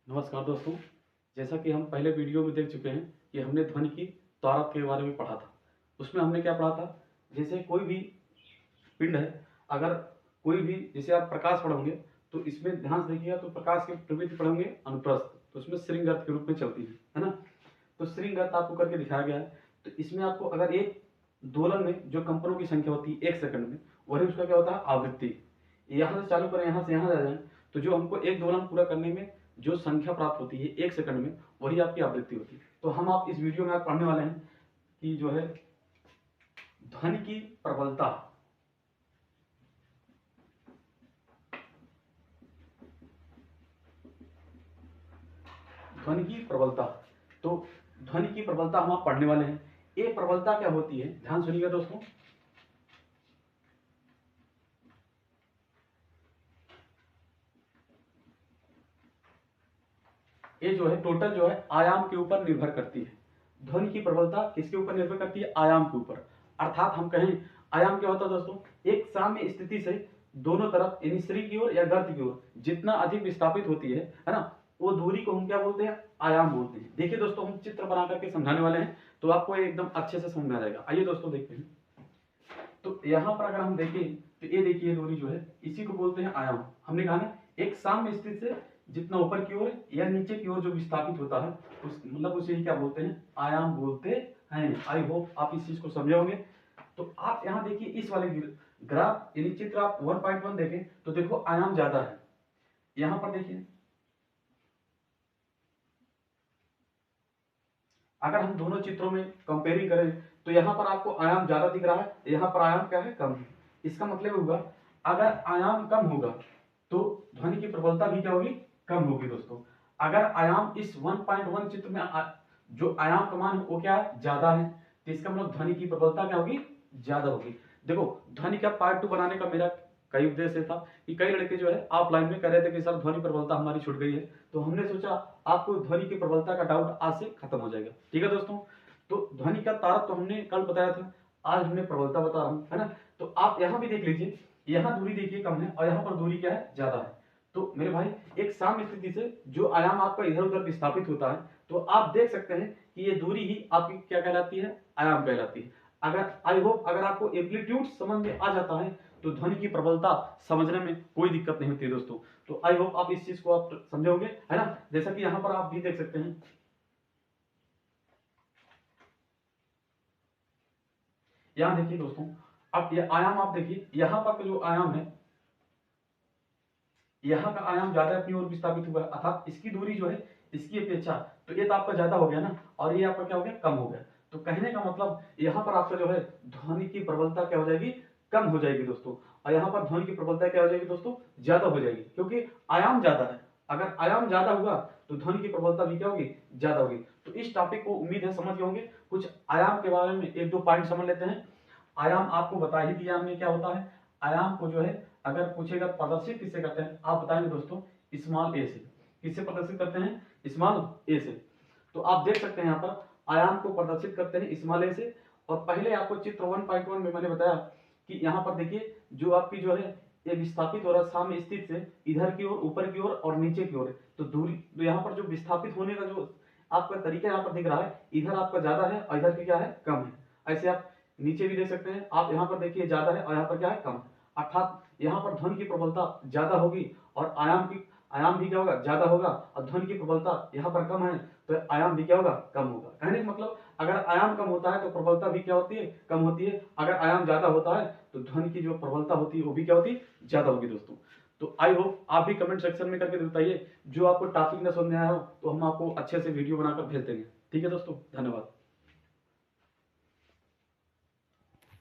नमस्कार दोस्तों। जैसा कि हम पहले वीडियो में देख चुके हैं कि हमने ध्वनि की तारत के बारे में पढ़ा था। उसमें हमने क्या पढ़ा था, जैसे कोई भी पिंड है, अगर कोई भी जैसे आप प्रकाश पढ़ोगे तो इसमें ध्यान से देखिएगा तो प्रकाश की प्रवृत्ति पढ़ोगे अनुप्रस्थ, तो उसमें श्रृंगार्थ के रूप में चलती है ना। तो श्रृंगार्थ आपको करके दिखाया गया है। तो इसमें आपको अगर एक दोलन में जो कंपनों की संख्या होती है 1 सेकंड में, वही उसका क्या होता है, आवृत्ति। यहाँ से चालू करें, यहाँ से यहाँ आ जाए, तो जो हमको एक दोलन पूरा करने में जो संख्या प्राप्त होती है 1 सेकंड में, वही आपकी आवृत्ति होती है। तो हम आप इस वीडियो में आप पढ़ने वाले हैं कि जो है ध्वनि की प्रबलता, ध्वनि की प्रबलता। तो ध्वनि की प्रबलता हम आप पढ़ने वाले हैं। ये प्रबलता क्या होती है, ध्यान सुनिएगा दोस्तों। ये जो है टोटल जो है आयाम के ऊपर निर्भर करती है। ध्वनि की प्रबलता किसके ऊपर निर्भर करती है, आयाम के ऊपर। अर्थात हम कहें आयाम क्या होता है दोस्तों, एक साम्य स्थिति से दोनों तरफ यानी श्री की ओर या गर्त की ओर जितना अधिक विस्थापित होती है ना, वो दूरी को हम क्या बोलते हैं, आयाम बोलते हैं। देखिए दोस्तों, हम चित्र बना करके समझाने वाले हैं तो आपको एकदम अच्छे से समझ में आ जाएगा। आइए दोस्तों देखते हैं। तो यहाँ पर अगर हम देखें तो ये देखिए दूरी जो है, इसी को बोलते हैं आयाम। हमने कहा ना एक साम्य स्थिति से जितना ऊपर की ओर या नीचे की ओर जो विस्थापित होता है उस मतलब उसे ही क्या बोलते हैं, आयाम बोलते हैं। आई होप आप इस चीज को समझे होंगे। तो आप यहाँ देखिए इस वाले ग्राफ यानी चित्र आप 1.1 देखें तो देखो आयाम ज्यादा है। यहाँ पर देखिए, अगर हम दोनों चित्रों में कंपेयरिंग करें तो यहाँ पर आपको आयाम ज्यादा दिख रहा है, यहाँ पर आयाम क्या है, कम है। इसका मतलब होगा अगर आयाम कम होगा तो ध्वनि की प्रबलता भी क्या होगी, कम होगी दोस्तों। अगर आयाम इस 1.1 चित्र में जो आयाम का मान है वो क्या है, ज्यादा है, तो इसका मतलब ध्वनि की प्रबलता क्या होगी, ज्यादा होगी। देखो ध्वनि का पार्ट 2 बनाने का मेरा कई उद्देश्य था कि कई लड़के जो है ऑफलाइन में कह रहे थे कि सर ध्वनि प्रबलता हमारी छूट गई है, तो हमने सोचा आपको ध्वनि की प्रबलता का डाउट आज से खत्म हो जाएगा। ठीक है दोस्तों, तो ध्वनि का तारक तो हमने कल बताया था, आज हमने प्रबलता बता रहा हूँ, है ना। तो आप यहाँ भी देख लीजिए, यहाँ दूरी देखिए कम है और यहाँ पर दूरी क्या है, ज्यादा है। तो मेरे भाई एक साम्य स्थिति से जो आयाम आपका इधर उधर विस्थापित होता है, तो आप देख सकते हैं कि ये दूरी ही आपकी क्या कहलाती है, आयाम कहलाती है। अगर आई होप अगर आपको एम्पलीट्यूड समझ में आ जाता है तो ध्वनि की प्रबलता समझने में कोई दिक्कत नहीं होती है दोस्तों। तो आई होप आप इस चीज को आप समझोगे, है ना। जैसा कि यहाँ पर आप भी देख सकते हैं, यहाँ देखिए दोस्तों, अब ये आयाम आप देखिए, यहाँ पर जो आयाम है, यहाँ का आयाम ज्यादा अपनी ओर विस्थापित हुआ है, अर्थात इसकी दूरी जो है इसकी अपेक्षा, तो ये तो आपका ज्यादा हो गया ना, और ये आपका क्या हो गया, कम हो गया। तो कहने का मतलब यहाँ पर आपका जो है ध्वनि की प्रबलता क्या हो जाएगी, कम हो जाएगी दोस्तों। और यहाँ पर ध्वनि की प्रबलता क्या हो जाएगी दोस्तों, ज्यादा हो जाएगी, क्योंकि आयाम ज्यादा है। अगर आयाम ज्यादा हुआ तो ध्वनि की प्रबलता भी क्या होगी, ज्यादा होगी। तो इस टॉपिक को उम्मीद है समझ गए होंगे। कुछ आयाम के बारे में एक दो पॉइंट समझ लेते हैं। आयाम आपको बता ही दिया हमने क्या होता है। आयाम को जो है अगर पूछेगा प्रदर्शित किससे करते हैं, आप बताएंगे दोस्तों स्मॉल ए से। किससे प्रदर्शित करते हैं, स्मॉल ए से। तो आप देख सकते हैं यहाँ पर आयाम को प्रदर्शित करते हैं स्मॉल ए से। और पहले आपको चित्र 1.1 में मैंने बताया कि यहाँ पर देखिए जो आपकी जो है ये विस्थापित हो रहा है साम्य स्थिति से इधर की ओर, ऊपर की ओर और नीचे की ओर। तो दूरी तो यहाँ पर जो विस्थापित होने का जो आपका तरीका यहाँ पर दिख रहा है, इधर आपका ज्यादा है और इधर क्या है, कम है। ऐसे आप नीचे भी देख सकते हैं, आप यहाँ पर देखिए ज्यादा है और यहाँ पर क्या है, कम है। अर्थात यहाँ पर ध्वनि की प्रबलता ज्यादा होगी और आयाम भी क्या होगा, ज्यादा होगा। और ध्वनि की प्रबलता यहाँ पर कम है तो आयाम भी क्या होगा, कम होगा। कहने का मतलब अगर आयाम कम होता है तो प्रबलता भी क्या होती है, कम होती है। अगर आयाम ज्यादा होता है तो ध्वनि की जो प्रबलता होती है वो भी क्या होती है, ज्यादा होगी दोस्तों। तो आई होप आप भी कमेंट सेक्शन में करके बताइए, जो आपको टॉपिक न समझ में आया हो तो हम आपको अच्छे से वीडियो बनाकर भेज देंगे। ठीक है दोस्तों, धन्यवाद।